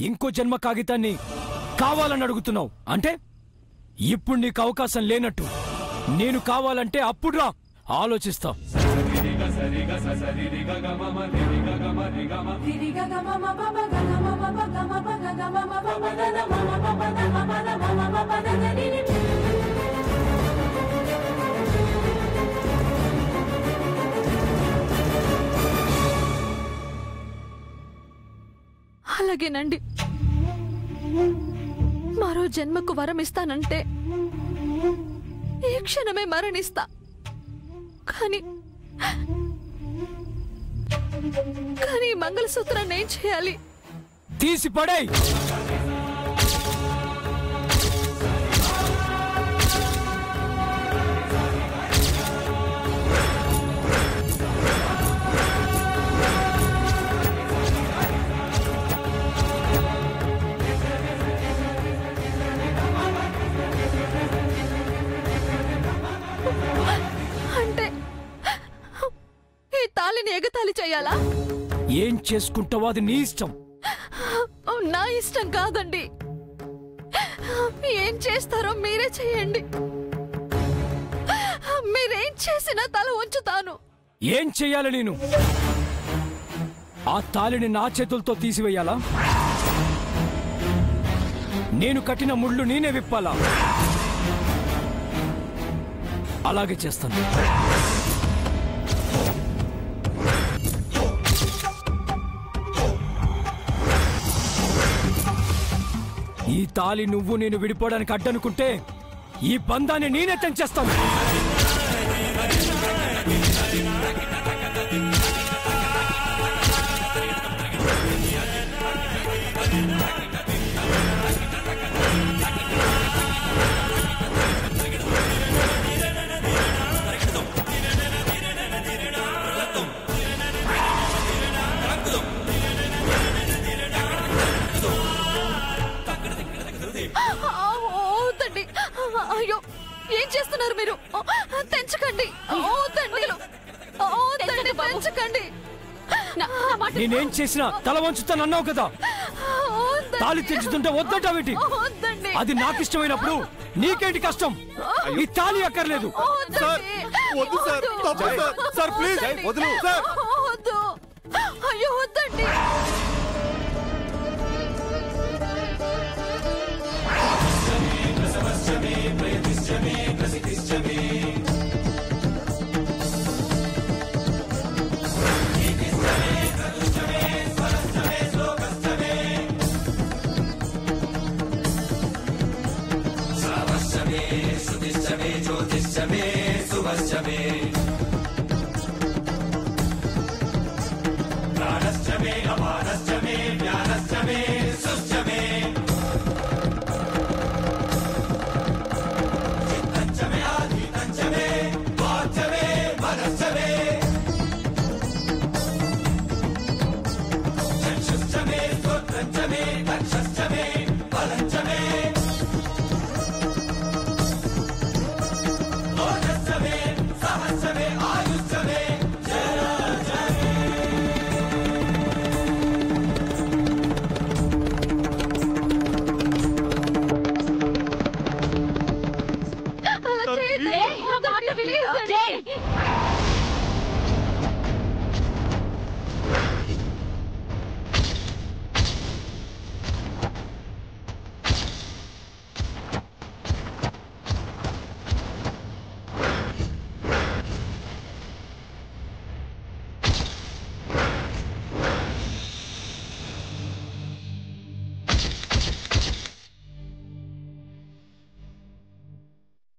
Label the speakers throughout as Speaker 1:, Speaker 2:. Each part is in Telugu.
Speaker 1: ఇంకో జన్మ కాగితాన్ని కావాలని అడుగుతున్నావు అంటే ఇప్పుడు నీకు అవకాశం లేనట్టు. నేను కావాలంటే అప్పుడు రా, ఆలోచిస్తా.
Speaker 2: అలాగేనండి. మరో జన్మకు వరం ఇస్తానంటే ఈ క్షణమే మరణిస్తా. కానీ మంగళసూత్రాన్ని ఏం చేయాలి?
Speaker 1: తీసి పడేయ్.
Speaker 2: ఎగతాళి చేయాలా?
Speaker 1: ఏం చేసుకుంటావో అది నీ ఇష్టం.
Speaker 2: నా ఇష్టం కాదండి. ఏం చేస్తారో మీరే చేయండి. మీరేం చేసినా తల ఉంచుతాను.
Speaker 1: ఏం చెయ్యాలి నేను? ఆ తాళిని నా చేతులతో తీసివేయాలా? నేను కట్టిన ముళ్ళు నేనే విప్పాలా? అలాగే చేస్తాను. ఈ తాళి నువ్వు నేను విడిపోవడానికి అడ్డనుకుంటే ఈ బంధాన్ని నేనే తెంచేస్తాను.
Speaker 2: అయ్యో, ఏం చేస్తున్నారు మీరు? తెంచకండి. తెంచకండి.
Speaker 1: నేనేం చేసినా తల వంచుతానన్నావు కదా. తాళి తెంచుతుంటే వద్దంటావేంటి? అది నాకు ఇష్టమైనప్పుడు నీకేంటి కష్టం? ఈ తాళి అక్కర్లేదు.
Speaker 2: అయ్యో వద్దండి.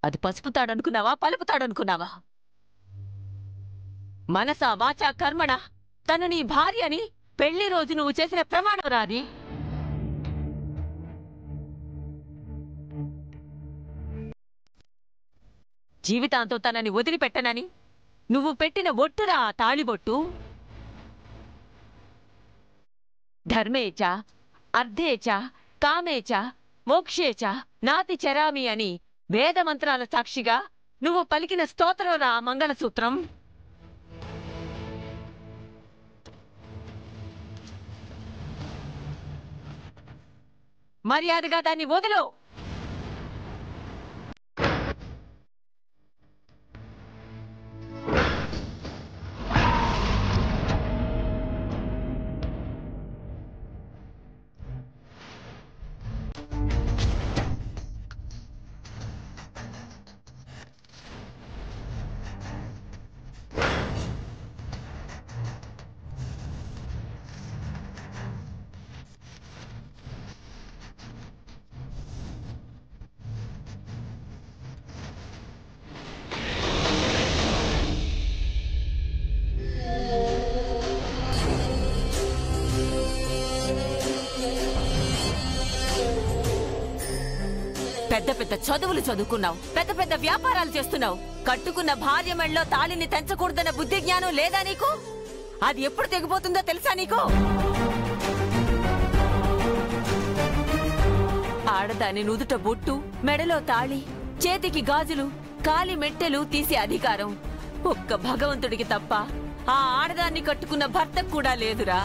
Speaker 3: అది పసుపుతాడనుకున్నావా, పలుపుతాడనుకున్నావా? మనసా వాచా కర్మణ తను నీ భార్య అని పెళ్లి రోజు నువ్వు చేసిన ప్రమాణం రాది. జీవితాంతో తనని వదిలిపెట్టనని నువ్వు పెట్టిన ఒట్టురా తాళిబొట్టు. ధర్మేచ అర్ధేచ కామేచ మోక్షేచ నాతి చరామి అని వేదమంత్రాల సాక్షిగా నువ్వు పలికిన స్తోత్రంరా మంగళసూత్రం. మర్యాదగా దాన్ని వదులు. పెద్ద పెద్ద చదువులు చదువుకున్నావు, పెద్ద పెద్ద వ్యాపారాలు చేస్తున్నావు. కట్టుకున్న భార్య మెళ్ళలో తాళిని తెంచకూడదన్న బుద్ధి జ్ఞానం లేదా నీకు? అది ఎప్పుడు తెగిపోతుందో తెలుసా నీకు? ఆడదాని నుదుట బొట్టు, మెడలో తాళి, చేతికి గాజులు, కాలి మెట్టెలు తీసే అధికారం ఒక్క భగవంతుడికి తప్ప ఆ ఆడదాన్ని కట్టుకున్న భర్తకు కూడా లేదురా.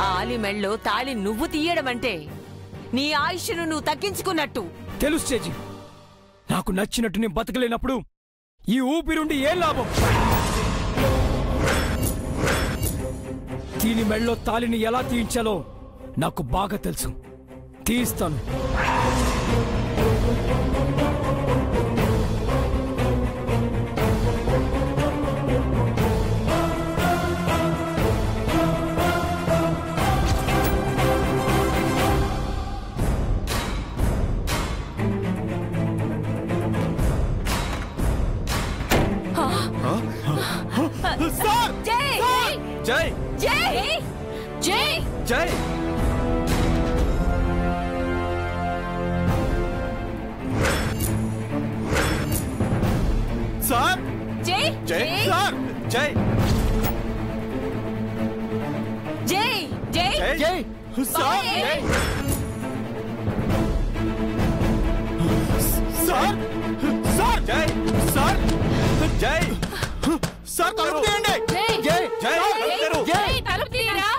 Speaker 3: ఆలి మెళ్ళో తాళి నువ్వు తీయడమంటే నీ ఆయుష్ను నువ్వు తగ్గించుకున్నట్టు.
Speaker 1: తెలుసు చేజీ, నాకు నచ్చినట్టు నేను బతకలేనప్పుడు ఈ ఊపిరుండి ఏం లాభం? దీని మెళ్ళో తాళిని ఎలా తీయించాలో నాకు బాగా తెలుసు. తీయిస్తాను.
Speaker 2: జై జై జై జై సార్ జై జై సార్ జై జై జై జై సార్ సార్ సార్ జై సార్ జై సార్ తలుపు తీయండి. జై జై జై తలుపు తీయరా.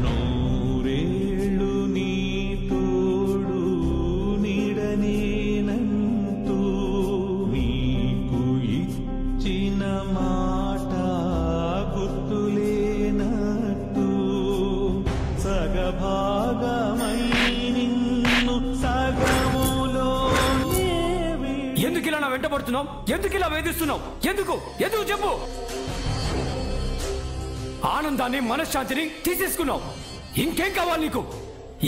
Speaker 2: నూరేళ్ళు నీ తోడు నీడనేనంటూ నీకు ఇచ్చిన మాట గుర్తులేనట్టు సగభాగమై నిన్ను సగములో
Speaker 1: ఎందుకు ఇలా నా వెంటబడుతున్నావు? ఎందుకు ఇలా వేధిస్తున్నావు? ఎందుకు ఎందుకు చెప్పు. ఆనందాన్ని, మనశ్శాంతిని తీసేసుకున్నావు. ఇంకేం కావాలి నీకు?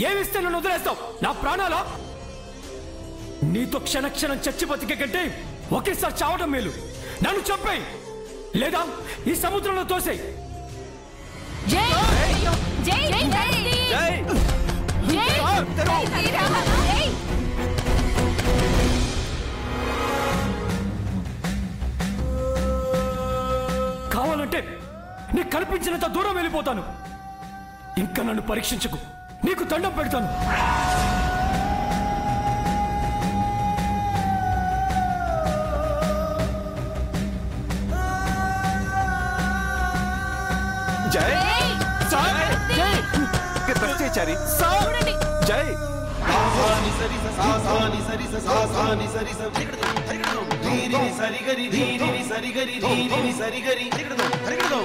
Speaker 1: ఏమిస్తే నన్ను వదిలేస్తావు? నా ప్రాణాలా? నీతో క్షణ క్షణం చచ్చి బతికే కంటే ఒకేసారి చావడం మేలు. నన్ను చంపేయి, లేదా ఈ సముద్రంలో తోసేయి.
Speaker 2: జై జై జై జై
Speaker 1: కావాలంటే నీకు కల్పించినంత దూరం వెళ్ళిపోతాను. ఇంకా నన్ను పరీక్షించకు, నీకు దండం పెడతాను.
Speaker 2: జై సార్ జై ప్రత్యేచారి సార్ జై సాసాని సరి సాసాని సరి సాసాని సరి ధీరిని సరిగరి ధీరిని సరిగరి ధీరిని సరిగరి హరిగడో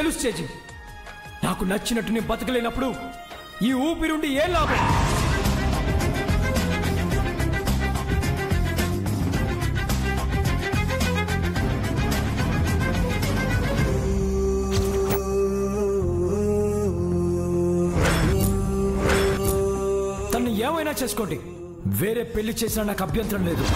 Speaker 1: తెలుసు చేజీ, నాకు నచ్చినట్టు నేను బతకలేనప్పుడు ఈ ఊపిరుండి ఏం లాభం? తను ఏమైనా చేసుకోండి, వేరే పెళ్లి చేసినా నాకు అభ్యంతరం లేదు.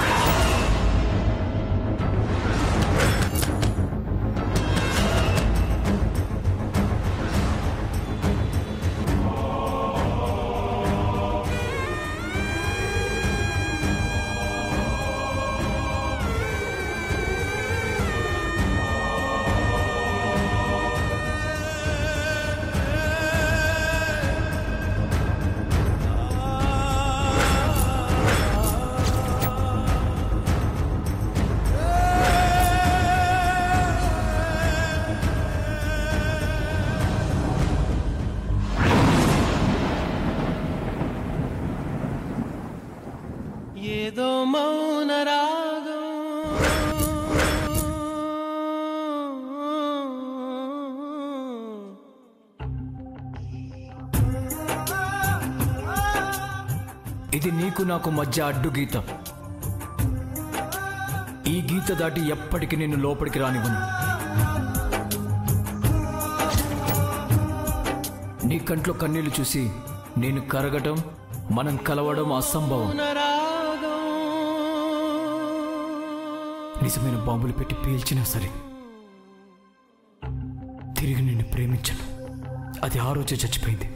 Speaker 4: ఏదో మౌన రాగం
Speaker 1: ఇది నీకు నాకు మధ్య అడ్డు గీత. ఈ గీత దాటి ఎప్పటికీ నిన్ను లోపలికి రానివ్వను. నీ కంట్లో కన్నీళ్లు చూసి నేను కరగటం, మనం కలవడం అసంభవం. నిజమైన బాంబులు పెట్టి పీల్చినా సరే తిరిగి నిన్ను ప్రేమించను. అది ఆ రోజే చచ్చిపోయింది.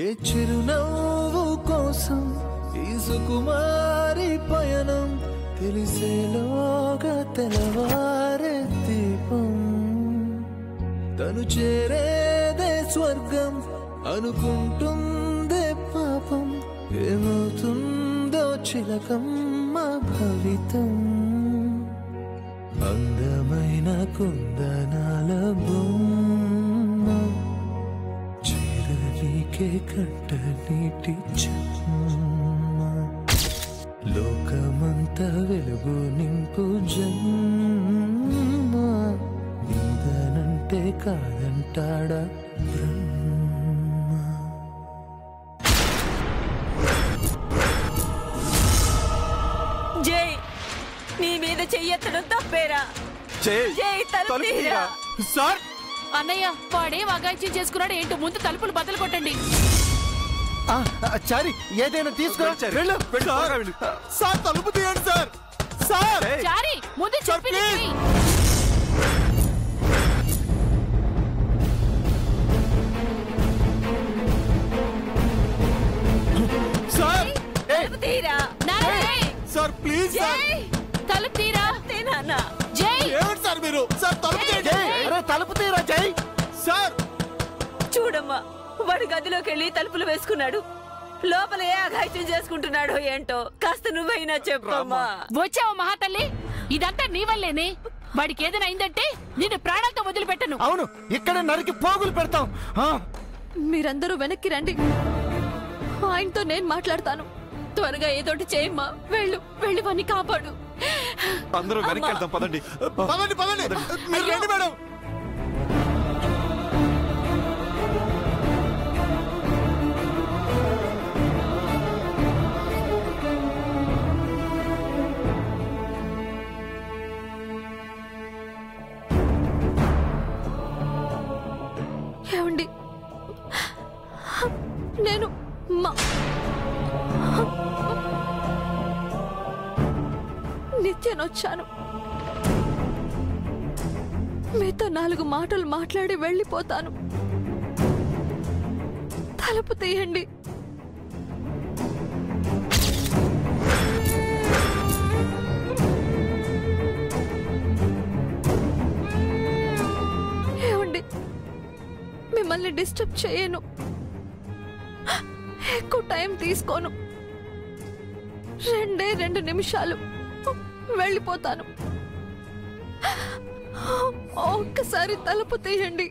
Speaker 4: ఏ చిరునవ్వు కోసం ఈ సుకుమారి పయనం, తెలిసేలోగా తెలవారే దీపం. తను చేరేదే స్వర్గం అనుకుంటుందే పాపం, ఏమవుతుందో చిలకమ్మ భవితం. అందమైన కుందనాల బొమ్మ చేరనీకే కంట నీటి చెమ్మ, లోకమంతా వెలుగు నింపు జన్మ, నీదనంటే కాదంటాడా బ్రహ్మ.
Speaker 3: జై, నీ మీద చెయ్యెత్తడం తప్పేరా? జై, తలుపు తీరా.
Speaker 4: సార్,
Speaker 2: అన్నయ్య వాడేం అగాయిత్యం చేసుకున్నాడు ఏంటో, ముందు తలుపులు బద్దలు కొట్టండి.
Speaker 4: చారి ఏదైనా తీసుకో. సార్ తలుపు తీయండి సార్. సార్
Speaker 2: చారి ముందు చెప్పింది చెయ్యి.
Speaker 4: సార్,
Speaker 3: తలుపు తీరా.
Speaker 4: Sir please sir.
Speaker 3: జై,
Speaker 2: తలుపు తీరా.
Speaker 3: నాన్న.
Speaker 2: జై,
Speaker 4: ఏమిటి సార్ మీరు? సార్ తలుపు తీయండి. తలుపు తీరా జై. సార్
Speaker 3: చూడమ్మా, వాడు గదిలోకి వెళ్ళి తలుపులు వేసుకున్నాడు. లోపల ఏ అఘాయిత్యం చేసుకుంటున్నాడో ఏంటో, కాస్త నువ్వైనా చెప్పమ్మా.
Speaker 2: వచ్చావు మహాతల్లి, ఇదంతా నీ వల్లేనే. వాడికి ఏదైనా అయిందంటే నిన్ను ప్రాణాలతో వదిలిపెట్టను.
Speaker 4: అవును, ఇక్కడ నరికి పోగులు పెడతాం.
Speaker 2: మీరందరూ వెనక్కి రండి, ఆయనతో నేను మాట్లాడతాను. త్వరగా ఏదోటి చేయమ్మా. వెళ్ళి వాణ్ణి కాపాడు.
Speaker 5: అందరూ వెనక్కి వెళ్తాం. పదండి
Speaker 4: పదండి పదండి. మీరు రండి మేడం.
Speaker 2: ఏమండి, నేను నిత్యనొచ్చాను. మీతో 4 మాటలు మాట్లాడి వెళ్ళిపోతాను. తలుపు తీయండి. ఏమండి, మిమ్మల్ని డిస్టర్బ్ చేయను, ఎక్కువ టైం తీసుకోను. 2 నిమిషాలు వెళ్ళిపోతాను. ఒక్కసారి తలుపు తీయండి.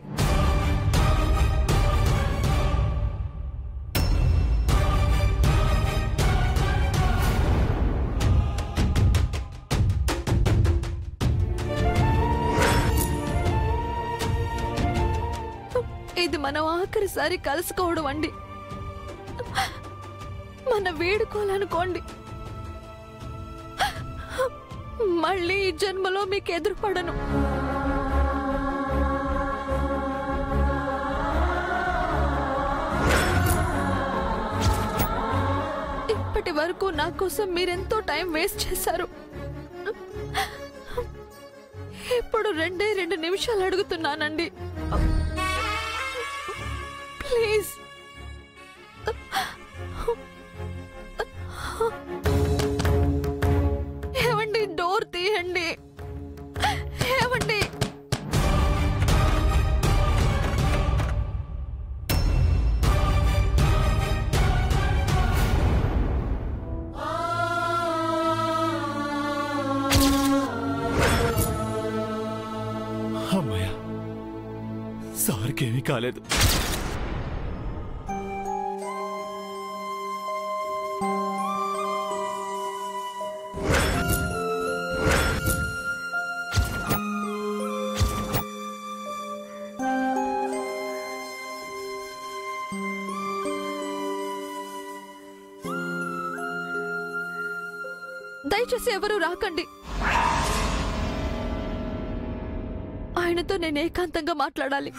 Speaker 2: ఇది మనం ఆఖరిసారి కలుసుకోవడం అండి. మన వేడుకోవాలనుకోండి. మళ్ళీ ఈ జన్మలో మీకు ఎదురుపడను. ఇప్పటి వరకు నా కోసం మీరెంతో టైం వేస్ట్ చేశారు. ఇప్పుడు 2 నిమిషాలు అడుగుతున్నానండి. ప్లీజ్. ఏమండి, డోర్ తీయండి. ఏమండి,
Speaker 4: అమ్మయ్య, సార్కేమీ కాలేదు.
Speaker 2: దయచేసి ఎవరు రాకండి. ఆయనతో నేను ఏకాంతంగా మాట్లాడాలి.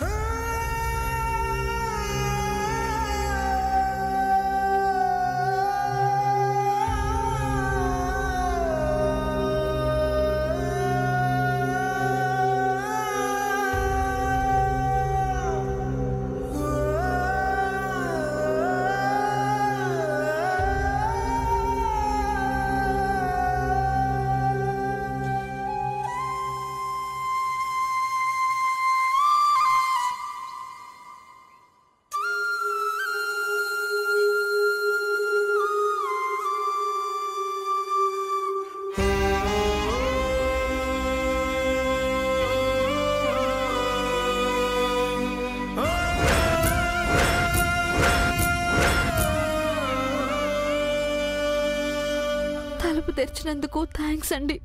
Speaker 2: తలుపు తెరిచినందుకు థ్యాంక్స్ అండి.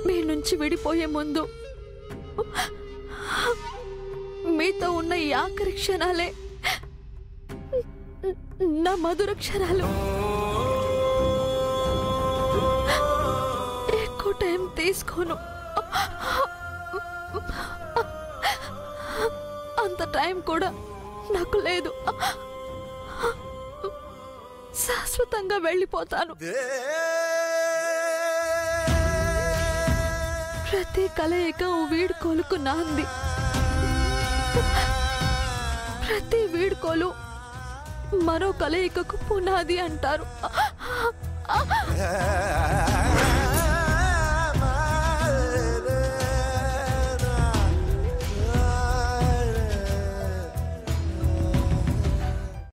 Speaker 2: మీ నుంచి విడిపోయే ముందు మీతో ఉన్న ఈ ఆఖరి క్షణాలే నా మధుర క్షణాలు. ఎక్కువ టైం తీసుకోను. అంత టైం కూడా నాకు లేదు. శాశ్వతంగా వెళ్ళిపోతాను. ప్రతి కలయిక ఓ వీడుకోలుకు నాంది. ప్రతి వీడుకోలు మరో కలయికకు పునాది అంటారు.